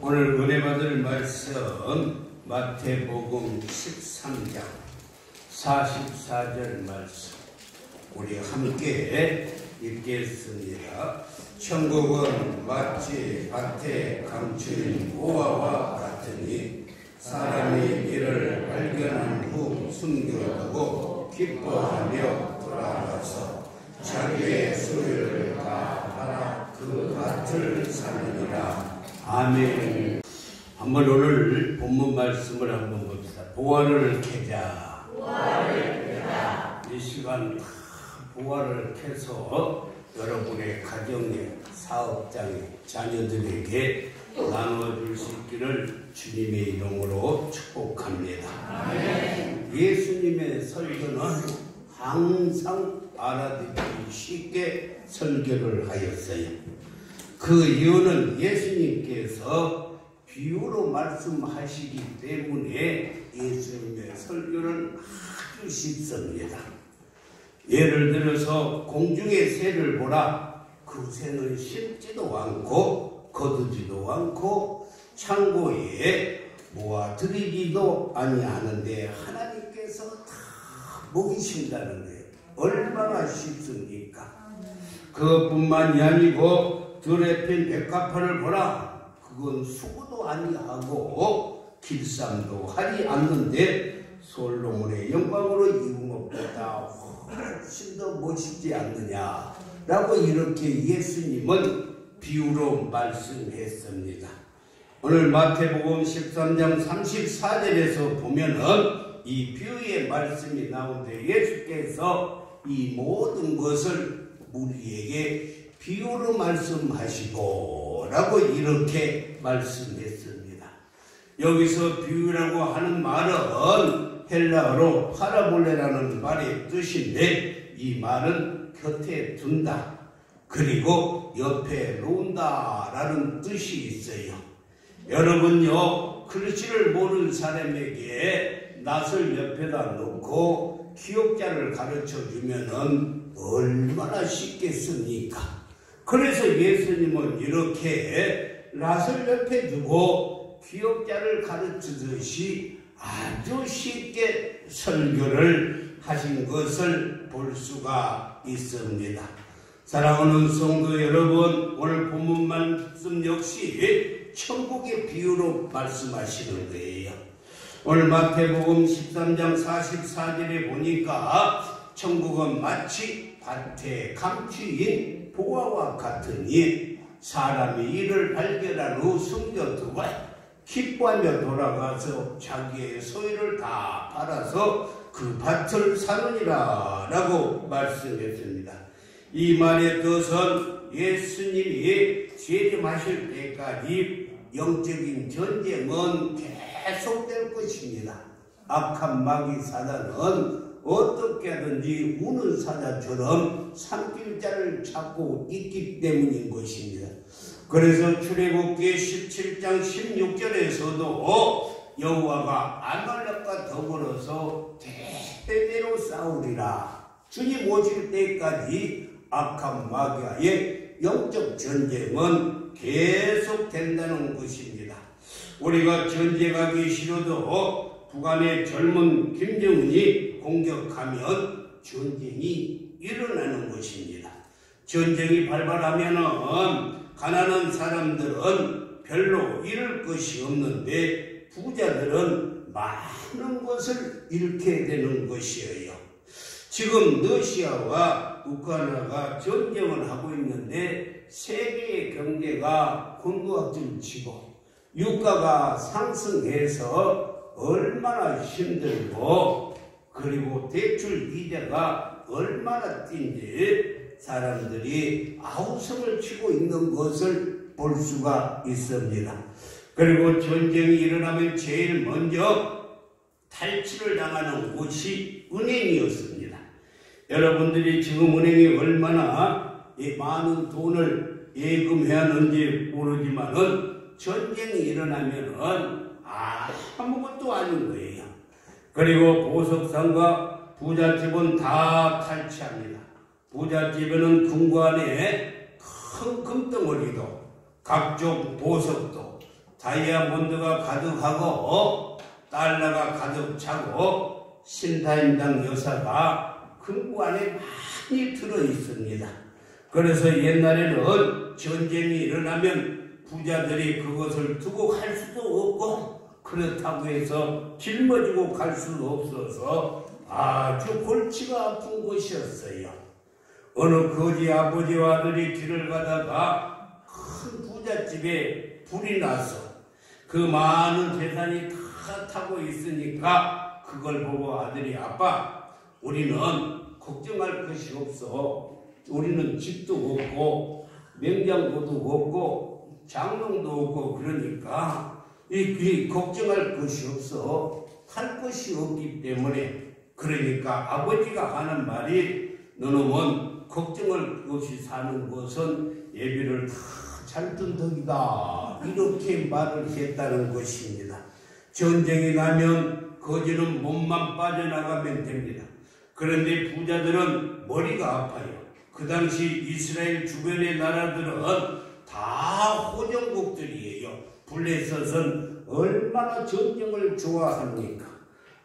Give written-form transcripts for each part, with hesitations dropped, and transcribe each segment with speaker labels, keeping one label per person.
Speaker 1: 오늘 은혜 받을 말씀 마태복음 13장 44절 말씀 우리 함께 읽겠습니다. 천국은 마치 밭에 감춘 보화와 같으니 사람이 이를 발견한 후 숨겨두고 기뻐하며 돌아가서 자기의 소유를 다 팔아 그 밭을 사느니라. 아멘. 한번 오늘 본문 말씀을 한번 봅시다. 보화를 캐자. 이 시간 보화를 캐서 여러분의 가정에, 사업장에, 자녀들에게 나눠줄 수 있기를 주님의 이름으로 축복합니다. 아멘. 예수님의 설교는 항상 알아듣기 쉽게 설교를 하였어요. 그 이유는 예수님께서 비유로 말씀하시기 때문에 예수님의 설교는 아주 쉽습니다. 예를 들어서 공중의 새를 보라. 그 새는 심지도 않고 거두지도 않고 창고에 모아들이지도 아니하는데 하나님께서 다 먹이신다는 거예요. 얼마나 쉽습니까? 그것뿐만이 아니고 들에 핀 백합화를 보라. 그건 수고도 아니하고 길쌈도 하지 않는데 솔로몬의 영광으로 이룬 것보다 훨씬 더 멋있지 않느냐 라고 이렇게 예수님은 비유로 말씀했습니다. 오늘 마태복음 13장 34절에서 보면은 이 비유의 말씀이 나오는데 예수께서 이 모든 것을 우리에게 비유로 말씀하시고 라고 이렇게 말씀했습니다. 여기서 비유라고 하는 말은 헬라어로 파라볼레라는 말의 뜻인데 이 말은 곁에 둔다 그리고 옆에 놓는다 라는 뜻이 있어요. 여러분요, 글씨를 모르는 사람에게 낫을 옆에다 놓고 기억자를 가르쳐 주면은 얼마나 쉽겠습니까? 그래서 예수님은 이렇게 낫을 옆에 두고 기억자를 가르치듯이 아주 쉽게 설교를 하신 것을 볼 수가 있습니다. 사랑하는 성도 여러분, 오늘 본문 말씀 역시 천국의 비유로 말씀하시는 거예요. 오늘 마태복음 13장 44절에 보니까 천국은 마치 밭에 감추인 보화와 같으니 사람이 이를 발견한 후 숨겨두고 기뻐하며 돌아가서 자기의 소유를 다 팔아서 그 밭을 사느니라 라고 말씀했습니다. 이 말의 뜻은 예수님이 재림하실 때까지 영적인 전쟁은 계속될 것입니다. 악한 마귀 사단은 어떻게든지 우는 사자처럼 산길자를 찾고 있기 때문인 것입니다. 그래서 출애굽기 17장 16절에서도 여호와가 아말렉과 더불어서 대대로 싸우리라. 주님 오실 때까지 악한 마귀와의 영적 전쟁은 계속된다는 것입니다. 우리가 전쟁하기 싫어도 북한의 젊은 김정은이 공격하면 전쟁이 일어나는 것입니다. 전쟁이 발발하면은 가난한 사람들은 별로 잃을 것이 없는데 부자들은 많은 것을 잃게 되는 것이에요. 지금 러시아와 우크라이나가 전쟁을 하고 있는데 세계의 경제가 곤두박질치고 유가가 상승해서 얼마나 힘들고 그리고 대출 이자가 얼마나 뛴지 사람들이 아우성을 치고 있는 것을 볼 수가 있습니다. 그리고 전쟁이 일어나면 제일 먼저 탈취를 당하는 곳이 은행이었습니다. 여러분들이 지금 은행에 얼마나 많은 돈을 예금해왔는지 모르지만은 전쟁이 일어나면은 아무것도 아닌 거예요. 그리고 보석상과 부잣집은 다 탈취합니다. 부잣집에는 금고 안에 큰 금덩어리도 각종 보석도 다이아몬드가 가득하고 달러가 가득 차고 신타임당 여사가 금고 안에 많이 들어 있습니다. 그래서 옛날에는 전쟁이 일어나면 부자들이 그것을 두고 갈 수도 없고 그렇다고 해서 짊어지고 갈 수도 없어서 아주 골치가 아픈 곳이었어요. 어느 거지 아버지와 아들이 길을 가다가 큰 부잣집에 불이 나서 그 많은 재산이 다 타고 있으니까 그걸 보고 아들이 아빠 우리는 걱정할 것이 없어. 우리는 집도 없고 냉장고도 없고 장롱도 없고 그러니까 이 걱정할 것이 없어. 할 것이 없기 때문에 그러니까 아버지가 하는 말이 너놈은 걱정을 없이 사는 것은 예비를 다 잘 둔 덕이다. 이렇게 말을 했다는 것입니다. 전쟁이 나면 거지는 몸만 빠져나가면 됩니다. 그런데 부자들은 머리가 아파요. 그 당시 이스라엘 주변의 나라들은 다 호정국들이에요. 블레셋은 얼마나 전쟁을 좋아합니까?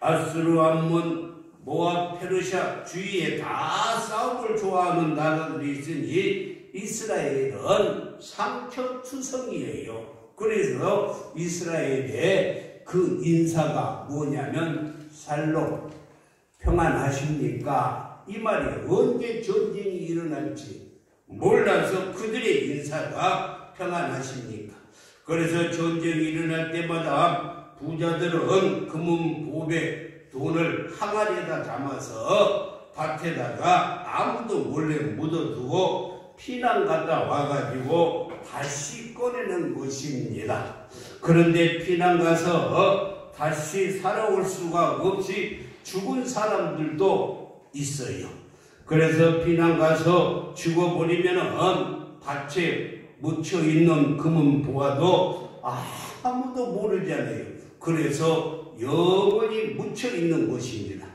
Speaker 1: 아수르, 암몬, 모압, 페르시아 주위에 다 싸움을 좋아하는 나라들이 있으니 이스라엘은 상처투성이에요. 그래서 이스라엘의 그 인사가 뭐냐면 살롬, 평안하십니까? 이 말이 언제 전쟁이 일어날지 몰라서 그들의 인사가 평안하십니까? 그래서 전쟁이 일어날 때마다 부자들은 금은 보배, 돈을 항아리에다 담아서 밭에다가 아무도 몰래 묻어두고 피난 갔다 와가지고 다시 꺼내는 것입니다. 그런데 피난 가서 다시 살아올 수가 없이 죽은 사람들도 있어요. 그래서 피난 가서 죽어버리면은 밭에 묻혀있는 금은 보아도 아무도 모르잖아요. 그래서 영원히 묻혀있는 것입니다.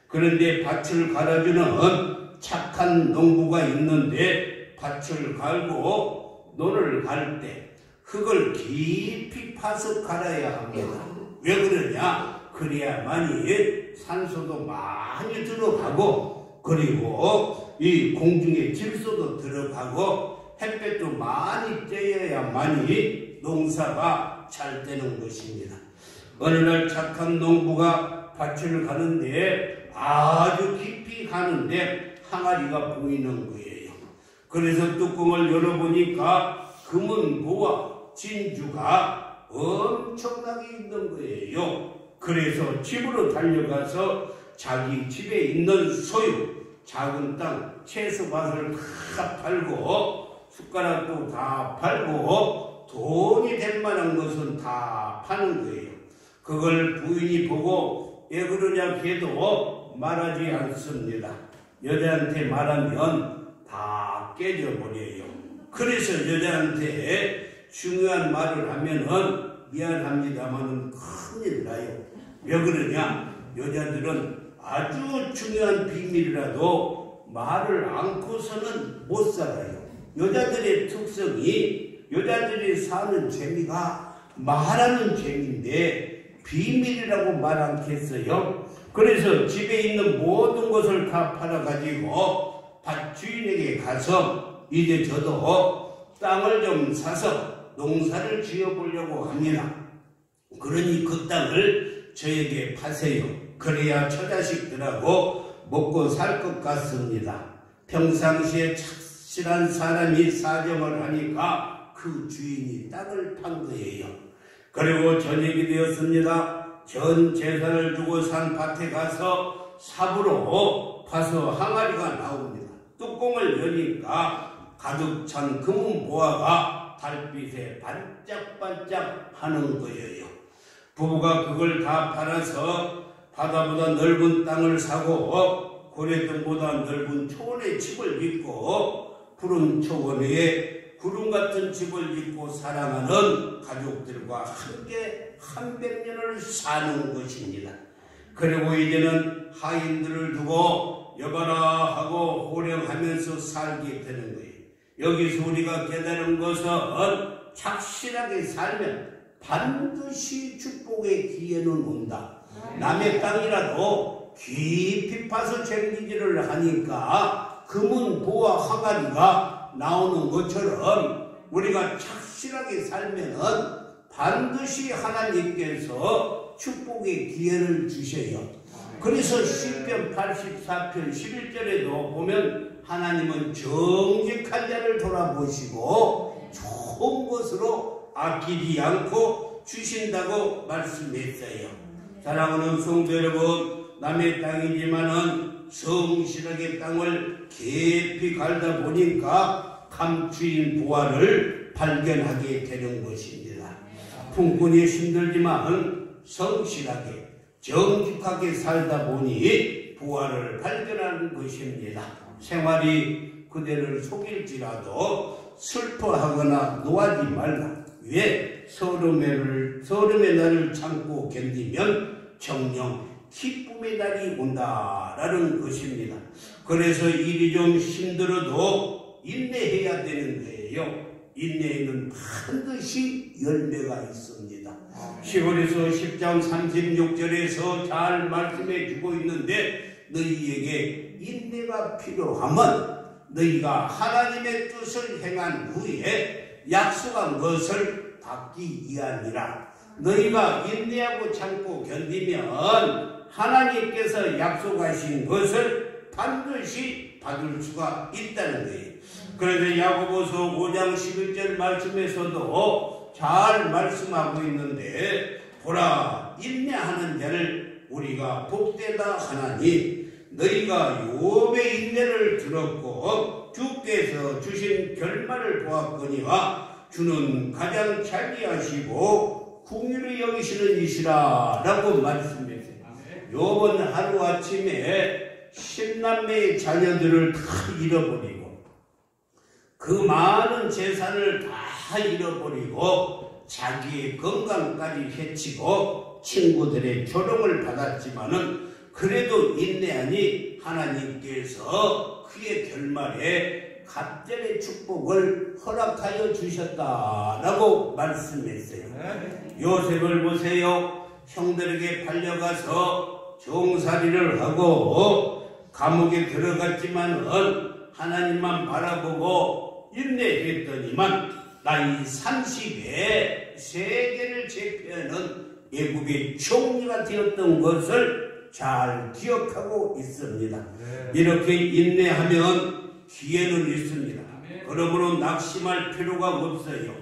Speaker 1: 그런데 밭을 갈아주는 착한 농부가 있는데 밭을 갈고 논을 갈 때 흙을 깊이 파서 갈아야 합니다. 왜 그러냐? 그래야만이 산소도 많이 들어가고 그리고 이 공중의 질소도 들어가고 햇볕도 많이 쬐어야만이 농사가 잘 되는 것입니다. 어느 날 착한 농부가 밭을 가는데 아주 깊이 가는데 항아리가 보이는 거예요. 그래서 뚜껑을 열어보니까 금은보와 진주가 엄청나게 있는 거예요. 그래서 집으로 달려가서 자기 집에 있는 소유, 작은 땅, 채소밭을 다 팔고 숟가락도 다 팔고 돈이 될 만한 것은 다 파는 거예요. 그걸 부인이 보고 왜 그러냐 해도 말하지 않습니다. 여자한테 말하면 다 깨져버려요. 그래서 여자한테 중요한 말을 하면은 미안합니다만은 큰일 나요. 왜 그러냐? 여자들은 아주 중요한 비밀이라도 말을 않고서는 못 살아요. 여자들의 특성이 여자들이 사는 재미가 말하는 재미인데 비밀이라고 말 않겠어요? 그래서 집에 있는 모든 것을 다 팔아가지고 밭 주인에게 가서 이제 저도 땅을 좀 사서 농사를 지어보려고 합니다. 그러니 그 땅을 저에게 파세요. 그래야 처자식들하고 먹고 살 것 같습니다. 평상시에 착실한 사람이 사정을 하니까 그 주인이 땅을 판 거예요. 그리고 저녁이 되었습니다. 전 재산을 주고 산 밭에 가서 삽으로 파서 항아리가 나옵니다. 뚜껑을 여니까 가득 찬 금은 보화가 달빛에 반짝반짝 하는 거예요. 부부가 그걸 다 팔아서 바다보다 넓은 땅을 사고 고래등보다 넓은 초원에 집을 짓고 푸른 초원 위에 구름 같은 집을 짓고 사랑하는 가족들과 함께 300년을 사는 것입니다. 그리고 이제는 하인들을 두고 여봐라 하고 호령하면서 살게 되는 거예요. 여기서 우리가 깨달은 것은 착실하게 살면 반드시 축복의 기회는 온다. 남의 땅이라도 깊이 파서 챙기지를 하니까 금은 보와 화가리가 나오는 것처럼 우리가 착실하게 살면은 반드시 하나님께서 축복의 기회를 주셔요. 그래서 시편 84편 11절에도 보면 하나님은 정직한 자를 돌아보시고 좋은 것으로 아끼지 않고 주신다고 말씀했어요. 사랑하는 성도 여러분, 남의 땅이지만은 성실하게 땅을 깊이 갈다 보니까 감추인 보화를 발견하게 되는 것입니다. 품꾼이 힘들지만 성실하게 정직하게 살다 보니 보화를 발견하는 것입니다. 생활이 그대를 속일지라도 슬퍼하거나 노하지 말라. 왜? 서름의 날을 참고 견디면 정녕 기쁨의 날이 온다라는 것입니다. 그래서 일이 좀 힘들어도 인내해야 되는 거예요. 인내에는 반드시 열매가 있습니다. 시골에서 10장 36절에서 잘 말씀해 주고 있는데 너희에게 인내가 필요하면 너희가 하나님의 뜻을 행한 후에 약속한 것을 받기 위함이라. 너희가 인내하고 참고 견디면 하나님께서 약속하신 것을 반드시 받을 수가 있다는 거예요. 그래서 야고보서 5장 11절 말씀에서도 잘 말씀하고 있는데 보라 인내하는 자를 우리가 복되다 하나니 너희가 욥의 인내를 들었고 주께서 주신 결말을 보았거니와 주는 가장 자비하시고 긍휼히 여기시는 이시라 라고 말씀했어요. 욥은 하루아침에 10남매의 자녀들을 다 잃어버리고 그 많은 재산을 다 잃어버리고 자기의 건강까지 해치고 친구들의 조롱을 받았지만은 그래도 인내하니 하나님께서 그의 결말에 갑절의 축복을 허락하여 주셨다라고 말씀했어요. 요셉을 보세요. 형들에게 팔려가서 종살이를 하고 감옥에 들어갔지만은 하나님만 바라보고 인내했더니만 나이 30에 세계를 제패하는 애국의 총리가 되었던 것을 잘 기억하고 있습니다. 이렇게 인내하면 기회는 있습니다. 그러므로 낙심할 필요가 없어요.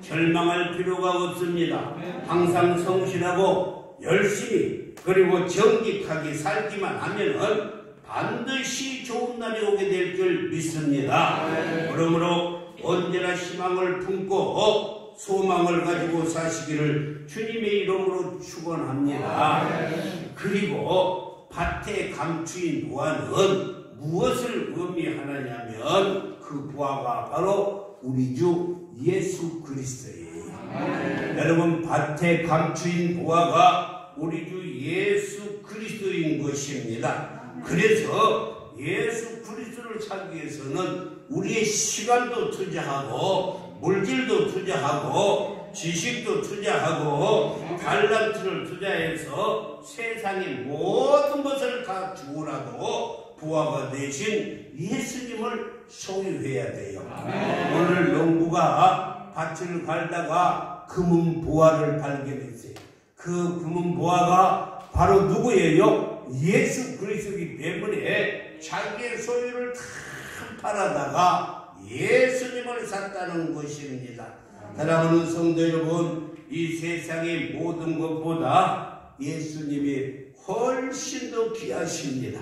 Speaker 1: 절망할 필요가 없습니다. 항상 성실하고 열심히 그리고 정직하게 살기만 하면은 반드시 좋은 날이 오게 될 줄 믿습니다. 그러므로 언제나 희망을 품고 소망을 가지고 사시기를 주님의 이름으로 축원합니다. 그리고 밭에 감추인 보화는 무엇을 의미하느냐면 그 보화가 바로 우리 주 예수 그리스도예요. 여러분 밭에 감추인 보화가 우리 주 예수 그리스도인 것입니다. 그래서 예수 그리스도를 찾기 위해서는 우리의 시간도 투자하고 물질도 투자하고 지식도 투자하고 달란트를 투자해서 세상의 모든 것을 다 주고라도 부하가 되신 예수님을 소유해야 돼요. 오늘 농부가 밭을 갈다가 금은 보화를 발견했어요. 그 금은 보화가 바로 누구예요? 예수 그리스도이기 때문에 자기의 소유를 다 팔아다가 예수님을 샀다는 것입니다. 사랑하는 성도 여러분, 이 세상의 모든 것보다 예수님이 훨씬 더 귀하십니다.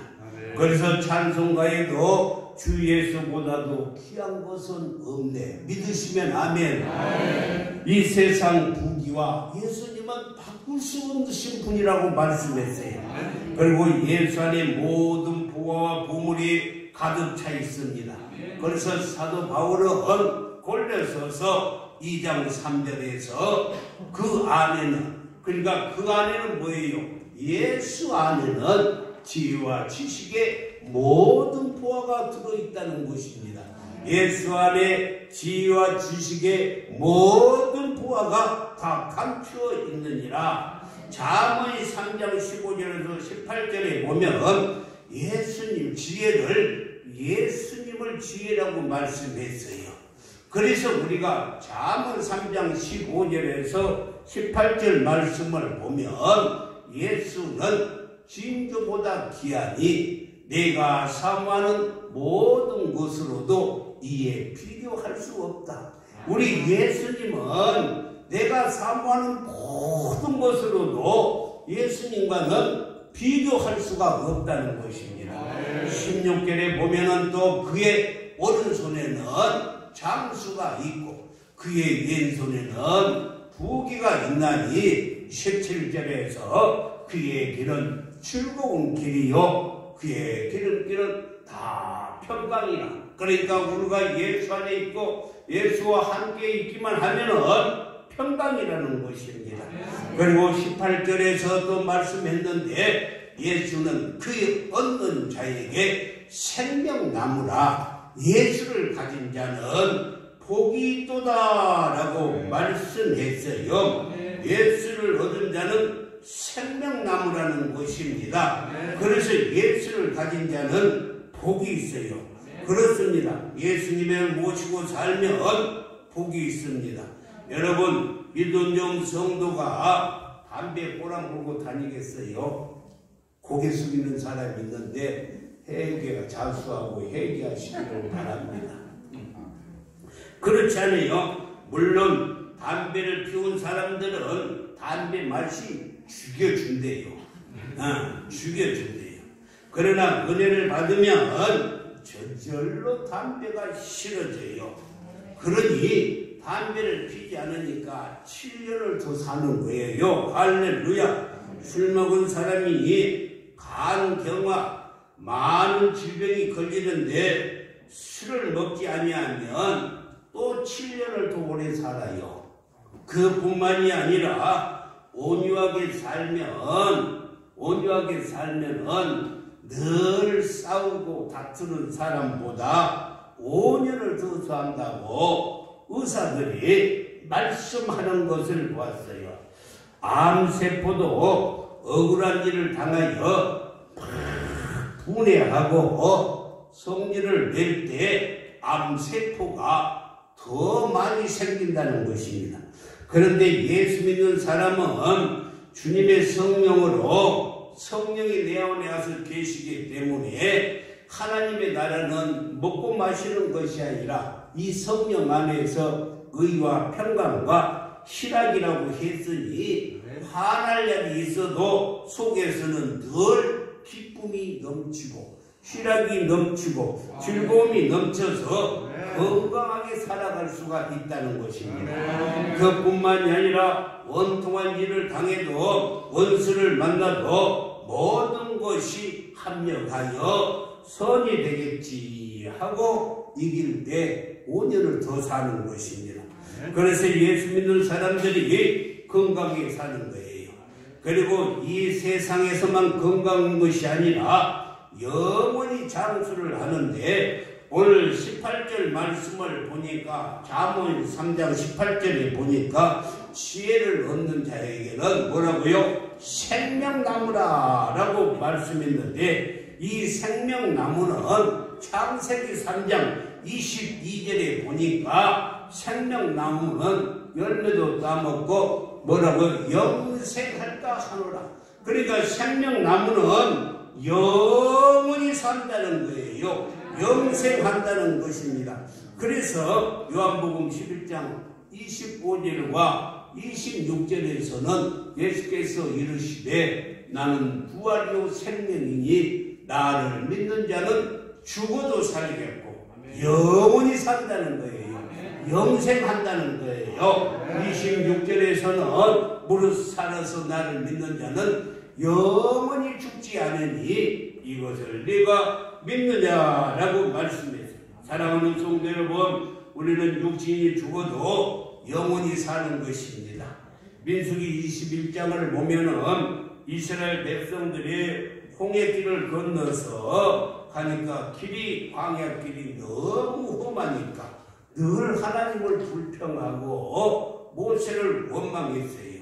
Speaker 1: 그래서 찬송가에도 주 예수보다도 귀한 것은 없네. 믿으시면 아멘. 이 세상 부귀와 예수님은 바꿀 수 없으신 분이라고 말씀했어요. 그리고 예수 안에 모든 보화와 보물이 가득 차 있습니다. 그래서 사도 바울은 골로새서 2장 3절에서 그 안에는, 그러니까 그 안에는 뭐예요? 예수 안에는 지혜와 지식의 모든 보화가 들어있다는 것입니다. 예수 안에 지혜와 지식의 모든 부하가 다 감추어 있느니라. 잠언 3장 15절에서 18절에 보면 예수님 지혜를 예수님을 지혜라고 말씀했어요. 그래서 우리가 잠언 3장 15절에서 18절 말씀을 보면 예수는 진주보다 귀하니 내가 사모하는 모든 것으로도 이에 비교할 수 없다. 우리 예수님은 내가 사모하는 모든 것으로도 예수님과는 비교할 수가 없다는 것입니다. 16절에 보면은 또 그의 오른손에는 장수가 있고 그의 왼손에는 부귀가 있나니 17절에서 그의 길은 즐거운 길이요 그의 길은 다 평강이라. 그러니까 우리가 예수 안에 있고 예수와 함께 있기만 하면은 평강이라는 것입니다. 그리고 18절에서 또 말씀했는데 예수는 그 얻는 자에게 생명나무라. 예수를 가진 자는 복이 있도다 라고 말씀했어요. 예수를 얻은 자는 생명나무라는 것입니다. 그래서 예수를 가진 자는 복이 있어요. 그렇습니다. 예수님을 모시고 살면 복이 있습니다. 여러분, 믿음용 성도가 담배 꼬랑 불고 다니겠어요? 고개 숙이는 사람이 있는데 회개가 자수하고 회개하시기를 바랍니다. 그렇지 않아요? 물론 담배를 피운 사람들은 담배 맛이 죽여준대요. 죽여준대요. 그러나 은혜를 받으면 저절로 담배가 싫어져요. 그러니 담배를 피지 않으니까 7년을 더 사는 거예요. 할렐루야. 술 먹은 사람이 간경화 많은 질병이 걸리는데 술을 먹지 아니하면 또 7년을 더 오래 살아요. 그뿐만이 아니라 온유하게 살면은 늘 싸우고 다투는 사람보다 5년을 더 산다고 의사들이 말씀하는 것을 보았어요. 암세포도 억울한 일을 당하여 분해하고 성질을 낼 때 암세포가 더 많이 생긴다는 것입니다. 그런데 예수 믿는 사람은 주님의 성령으로 성령이 내 안에 와서 계시기 때문에 하나님의 나라는 먹고 마시는 것이 아니라 이 성령 안에서 의와 평강과 희락이라고 했으니 화날 일이 있어도 속에서는 늘 기쁨이 넘치고 희락이 넘치고 즐거움이 넘쳐서 건강하게 살아갈 수가 있다는 것입니다. 그뿐만이 아니라 원통한 일을 당해도 원수를 만나도 모든 것이 합력하여 선이 되겠지 하고 이길 때 5년을 더 사는 것입니다. 그래서 예수 믿는 사람들이 건강하게 사는 거예요. 그리고 이 세상에서만 건강한 것이 아니라 영원히 장수를 하는데 오늘 18절 말씀을 보니까 잠언 3장 18절에 보니까 지혜를 얻는 자에게는 뭐라고요? 생명나무라 라고 말씀했는데 이 생명나무는 창세기 3장 22절에 보니까 생명나무는 열매도 따먹고 뭐라고요? 영생할까 하노라. 그러니까 생명나무는 영원히 산다는 거예요. 영생한다는 것입니다. 그래서 요한복음 11장 25절과 26절에서는 예수께서 이르시되 나는 부활이요 생명이니 나를 믿는 자는 죽어도 살겠고 영원히 산다는 거예요. 영생한다는 거예요. 26절에서는 무릇 살아서 나를 믿는 자는 영원히 죽지 않으니 이것을 네가 믿느냐라고 말씀했어요. 사랑하는 성도 여러분, 우리는 육신이 죽어도 영원히 사는 것입니다. 민수기 21장을 보면은 이스라엘 백성들이 홍해길을 건너서 가니까 길이 광야 길이 너무 험하니까 늘 하나님을 불평하고 모세를 원망했어요.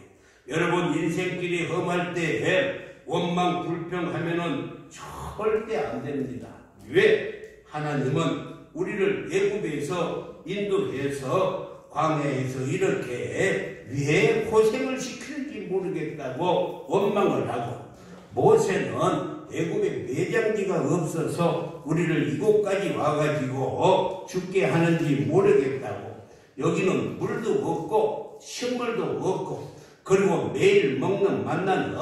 Speaker 1: 여러분 인생길이 험할 때 원망 불평하면은 절대 안 됩니다. 왜? 하나님은 우리를 애굽에서 인도해서 광야에서 이렇게 왜 고생을 시키는지 모르겠다고 원망을 하고, 모세는 애굽에 매장지가 없어서 우리를 이곳까지 와가지고 죽게 하는지 모르겠다고, 여기는 물도 없고 식물도 없고 그리고 매일 먹는 만나는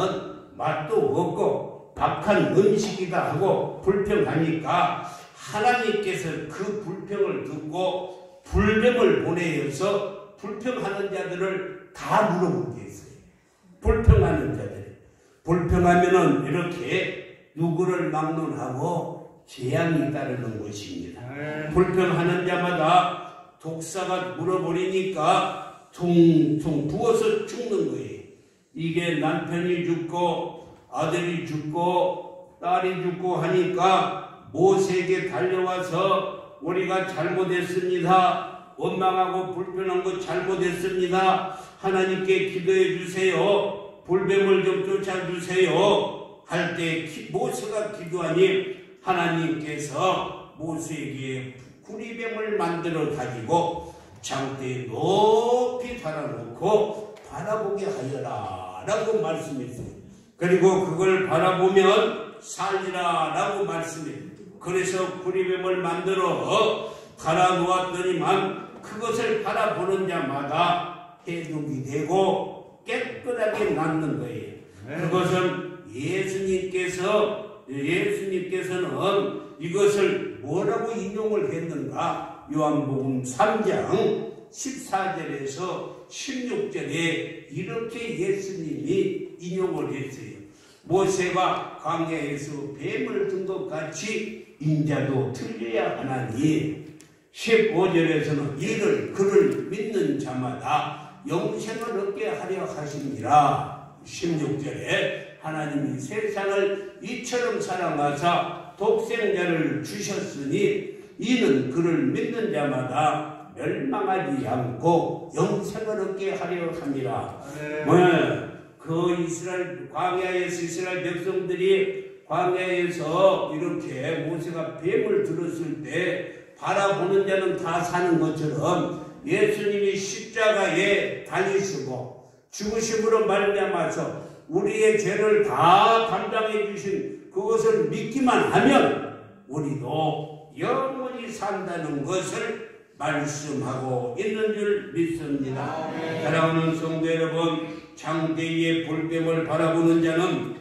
Speaker 1: 맛도 없고 박한 음식이다 하고 불평하니까 하나님께서 그 불평을 듣고 불뱀을 보내어서 불평하는 자들을 다 물어보겠어요. 불평하는 자들. 불평하면은 이렇게 누구를 막론하고 재앙이 따르는 것입니다. 불평하는 자마다 독사가 물어버리니까 퉁퉁 부어서 죽는 거예요. 이게 남편이 죽고 아들이 죽고 딸이 죽고 하니까 모세에게 달려와서 우리가 잘못했습니다. 원망하고 불평한 것 잘못했습니다. 하나님께 기도해 주세요. 불뱀을 좀 쫓아주세요. 할 때 모세가 기도하니 하나님께서 모세에게 구리뱀을 만들어 가지고 장대에 높이 달아놓고 바라보게 하여라 라고 말씀했어요. 그리고 그걸 바라보면 살리라 라고 말씀해요. 그래서 구리뱀을 만들어 달아놓았더니만 그것을 바라보는 자마다 해독이 되고 깨끗하게 낫는 거예요. 그것은 예수님께서는 이것을 뭐라고 인용을 했는가? 요한복음 3장 14절에서 16절에 이렇게 예수님이 인용을 했어요. 모세가 광야에서 뱀을 든 것 같이 인자도 틀려야 하나니, 15절에서는 이를 그를 믿는 자마다 영생을 얻게 하려 하시니라. 16절에 하나님이 세상을 이처럼 사랑하사 독생자를 주셨으니 이는 그를 믿는 자마다 멸망하지 않고 영생을 얻게 하려 함이라. 그 이스라엘 광야에서 이스라엘 백성들이 광야에서 이렇게 모세가 뱀을 들었을 때 바라보는 자는 다 사는 것처럼 예수님이 십자가에 달리시고 죽으심으로 말미암아서 우리의 죄를 다 담당해 주신 그것을 믿기만 하면 우리도 영원히 산다는 것을 말씀하고 있는 줄 믿습니다. 사랑하는 성도 여러분, 장대의 불뱀을 바라보는 자는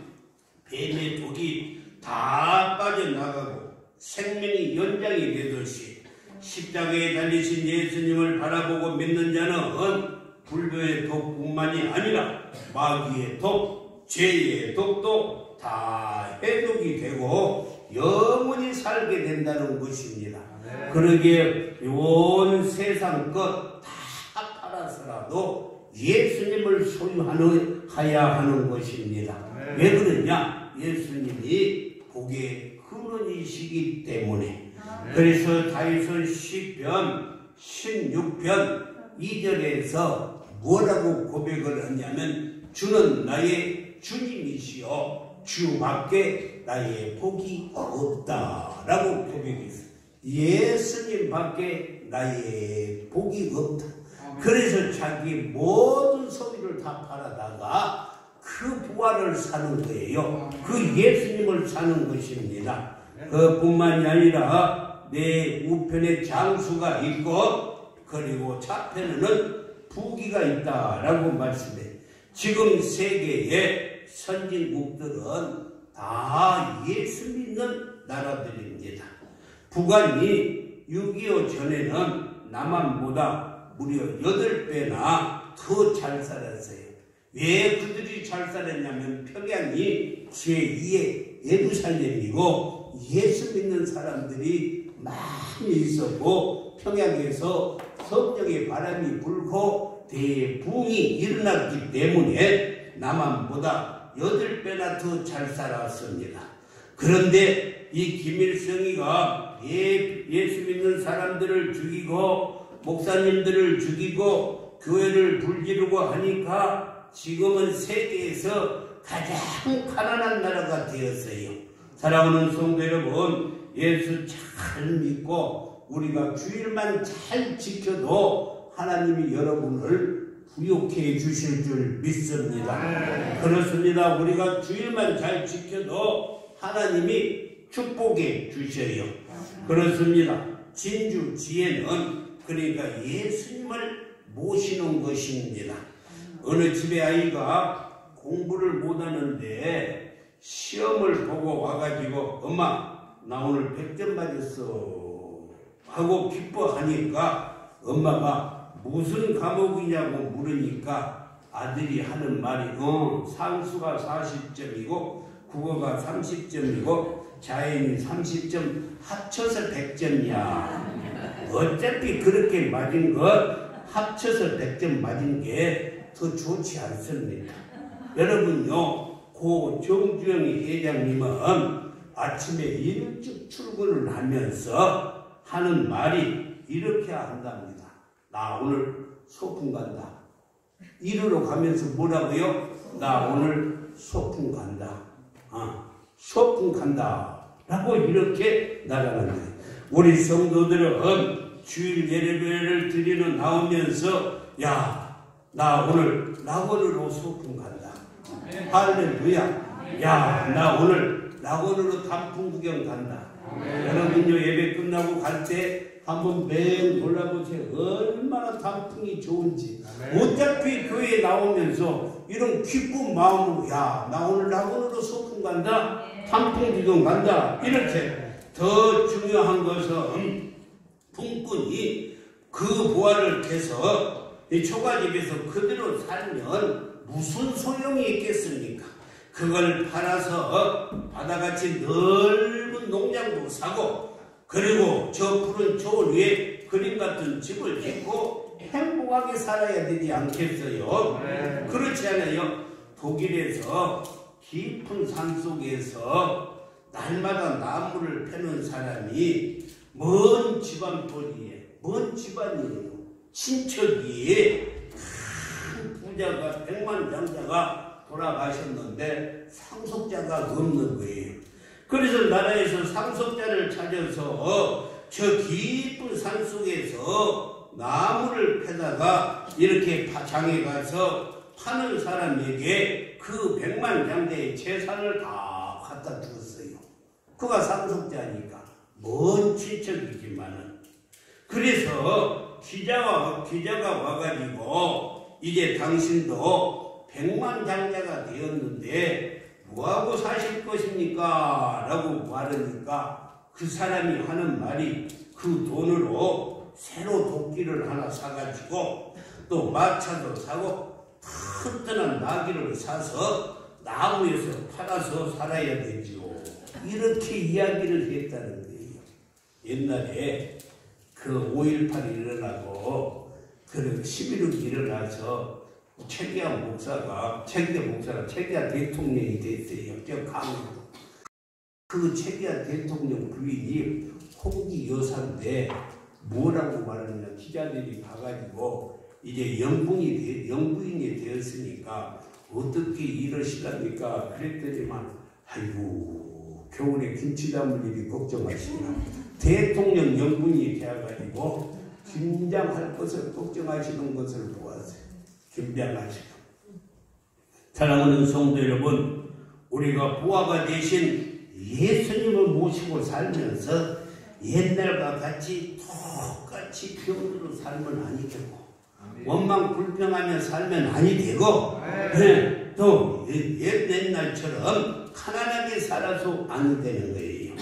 Speaker 1: 뱀의 독이 다 빠져나가고 생명이 연장이 되듯이 십자가에 달리신 예수님을 바라보고 믿는 자는 불뱀의 독뿐만이 아니라 마귀의 독, 죄의 독도 다 해독이 되고 영원히 살게 된다는 것입니다. 그러기에 온 세상 것 다 팔아서라도 예수님을 소유하여야 하는 것입니다. 왜 그러냐? 예수님이 복의 근원이시기 때문에. 그래서 다윗은 시편 16편 2절에서 뭐라고 고백을 하냐면 주는 나의 주님이시여 주밖에 나의 복이 없다라고 고백했어요. 예수님밖에 나의 복이 없다. 그래서 자기 모든 소유를 다 팔아다가 그 부활을 사는 거예요. 그 예수님을 사는 것입니다. 그뿐만이 아니라 내 우편에 장수가 있고 그리고 좌편에는 부귀가 있다라고 말씀해. 지금 세계의 선진국들은 다 예수 믿는 나라들입니다. 북한이 6.25 전에는 남한보다 무려 8배나 더 잘 살았어요. 왜 그들이 잘 살았냐면 평양이 제2의 예루살렘이고 예수 믿는 사람들이 많이 있었고 평양에서 성령의 바람이 불고 대붕이 일어났기 때문에 남한보다 8배나 더 잘 살았습니다. 그런데 이 김일성이가 예수 믿는 사람들을 죽이고 목사님들을 죽이고 교회를 불지르고 하니까 지금은 세계에서 가장 가난한 나라가 되었어요. 사랑하는 성도 여러분, 예수 잘 믿고 우리가 주일만 잘 지켜도 하나님이 여러분을 부욕해 주실 줄 믿습니다. 그렇습니다. 우리가 주일만 잘 지켜도 하나님이 축복해 주셔요. 그렇습니다. 진주 지혜는 그러니까 예수님을 모시는 것입니다. 어느 집에 아이가 공부를 못하는데 시험을 보고 와가지고 엄마 나 오늘 100점 맞았어 하고 기뻐하니까 엄마가 무슨 과목이냐고 물으니까 아들이 하는 말이 상수가 40점이고 국어가 30점이고 자연이 30점 합쳐서 100점이야. 어차피 그렇게 맞은 것 합쳐서 100점 맞은 게 더 좋지 않습니다. 여러분요, 고 정주영이 회장님은 아침에 일찍 출근을 하면서 하는 말이 이렇게 한답니다. 나 오늘 소풍 간다. 이리로 가면서 뭐라고요? 나 오늘 소풍 간다. 소풍 간다. 라고 이렇게 나가는 거예요. 우리 성도들은 주일 예배를 드리러 나오면서 야, 나 오늘 낙원으로 소풍 간다. 할렐루야. 야, 나 오늘 낙원으로 단풍 구경 간다. 여러분요, 예배 끝나고 갈 때 한번 맹 돌아보세요. 얼마나 단풍이 좋은지. 어차피 교회에 나오면서 이런 기쁜 마음으로 야, 나 오늘 낙원으로 소풍 간다. 단풍 구경 간다. 이렇게. 더 중요한 것은 품꾼이 그 보화를 캐서 이 초가집에서 그대로 살면 무슨 소용이 있겠습니까? 그걸 팔아서 바다같이 넓은 농장도 사고 그리고 저 푸른 초원 위에 그림 같은 집을 짓고 행복하게 살아야 되지 않겠어요? 그렇지 않아요? 독일에서 깊은 산속에서 날마다 나무를 패는 사람이 먼 집안벌이에 먼 집안이에요. 친척이 큰 부자가 백만장자가 돌아가셨는데 상속자가 없는 거예요. 그래서 나라에서 상속자를 찾아서 저 깊은 산속에서 나무를 패다가 이렇게 장에 가서 파는 사람에게 그 백만장자의 재산을 다 갖다 주었어요. 그가 상속자니까 먼 친척이지만은. 그래서 기자가 와가지고 이제 당신도 백만장자가 되었는데 뭐하고 사실 것입니까? 라고 말하니까 그 사람이 하는 말이 그 돈으로 새로 도끼를 하나 사가지고 또 마차도 사고 튼튼한 나귀를 사서 나무에서 팔아서 살아야 되지요. 이렇게 이야기를 했다는 거예요. 옛날에 그 5.18이 일어나고 그 11.6이 일어나서 최기하 목사가 최기하 대통령이 됐어요. 저 강원도. 그 최기하 대통령 부인이 홍기 여사인데 뭐라고 말하느냐. 기자들이 가가지고 이제 영부인이 되었으니까 어떻게 이러시랍니까? 그랬더니만 아이고 겨울에 김치 담을 일이 걱정하시나. 대통령 영부인이 되어가지고 김장할 것을 걱정하시는 것을 보았어요. 김장하시고. 사랑하는 성도 여러분, 우리가 부하가 되신 예수님을 모시고 살면서 옛날과 같이 똑같이 병으로 살면 아니 되고 원망 불평하며 살면 아니 되고 또 옛날처럼 가난하게 살아서 안 되는 거예요.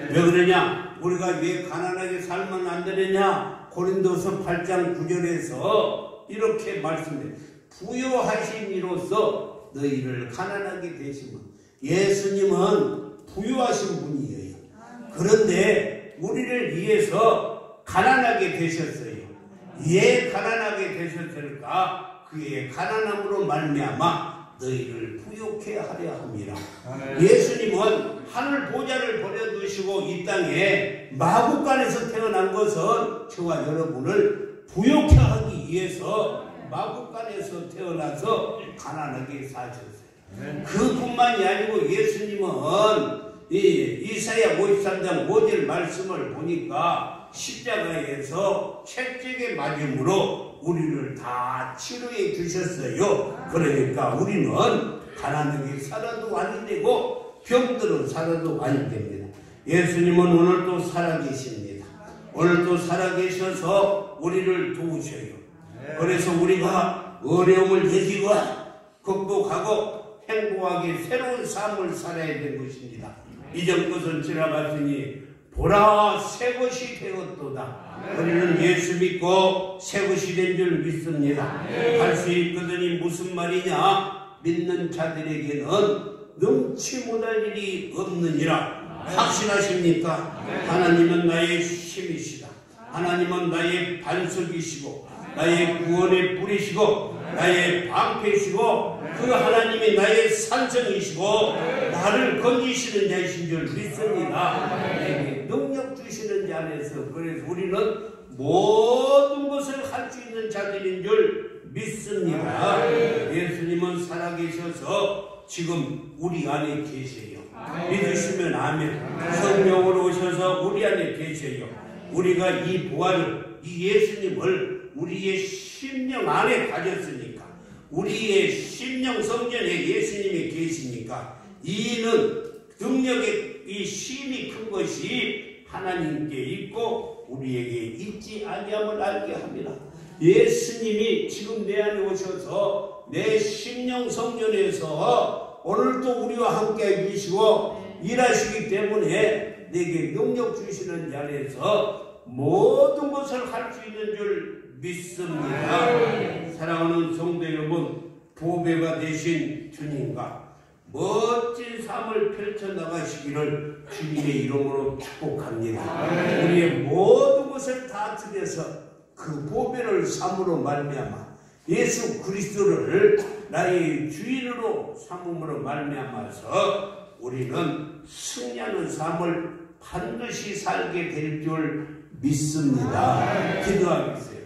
Speaker 1: 왜 그러냐? 우리가 왜 가난하게 살면 안 되느냐? 고린도서 8장 9절에서 이렇게 말씀해. 부요하신 이로써 너희를 가난하게 되시면. 예수님은 부요하신 분이에요. 그런데 우리를 위해서 가난하게 되셨어요. 왜 가난하게 되셨을까? 그의 가난함으로 말미암아 너희를 부욕해 하려 함이라. 예수님은 하늘 보좌를 버려두시고 이 땅에 마구간에서 태어난 것은 저와 여러분을 부욕해 하기 위해서 마구간에서 태어나서 가난하게 사셨어요. 그뿐만이 아니고 예수님은 이사야 53장 5절 말씀을 보니까 십자가에서 채찍에 맞음으로 우리를 다 치료해 주셨어요. 그러니까 우리는 가난하게 살아도 완전되고 병들어 살아도 완전됩니다. 예수님은 오늘도 살아계십니다. 오늘도 살아계셔서 우리를 도우셔요. 그래서 우리가 어려움을 이기고 극복하고 행복하게 새로운 삶을 살아야 되는 것입니다. 이전 것은 지나갔으니 보라 새 것이 되었도다. 우리는 예수 믿고 새 것이 된 줄 믿습니다. 할 수 있거든이 무슨 말이냐? 믿는 자들에게는 능치 못할 일이 없느니라. 확신하십니까? 하나님은 나의 힘이시다. 하나님은 나의 반석이시고 나의 구원의 뿌리시고 나의 방패시고 그 하나님이 나의 산성이시고 나를 건지시는 자이신 줄 믿습니다. 내게 능력 주시는 자 안에서 그래서 우리는 모든 것을 할 수 있는 자들인 줄 믿습니다. 예수님은 살아계셔서 지금 우리 안에 계세요. 믿으시면 아멘. 성령으로 오셔서 우리 안에 계세요. 우리가 이 부활을 이 예수님을 우리의 심령 안에 가졌으니까 우리의 심령 성전에 예수님이 계시니까 이는 능력의 이 힘이 큰 것이 하나님께 있고 우리에게 있지 아니함을 알게 합니다. 예수님이 지금 내 안에 오셔서 내 심령 성전에서 오늘도 우리와 함께 해주시고 일하시기 때문에 내게 능력 주시는 자리에서 모든 것을 할 수 있는 줄 믿습니다. 사랑하는 성도 여러분, 보배가 되신 주님과 멋진 삶을 펼쳐나가시기를 주님의 이름으로 축복합니다. 우리의 모든 것을 다 드려서 그 보배를 삼으로 말미암아 예수 그리스도를 나의 주인으로 삼음으로 말미암아서 우리는 승리하는 삶을 반드시 살게 될 줄 믿습니다. 기도하겠습니다.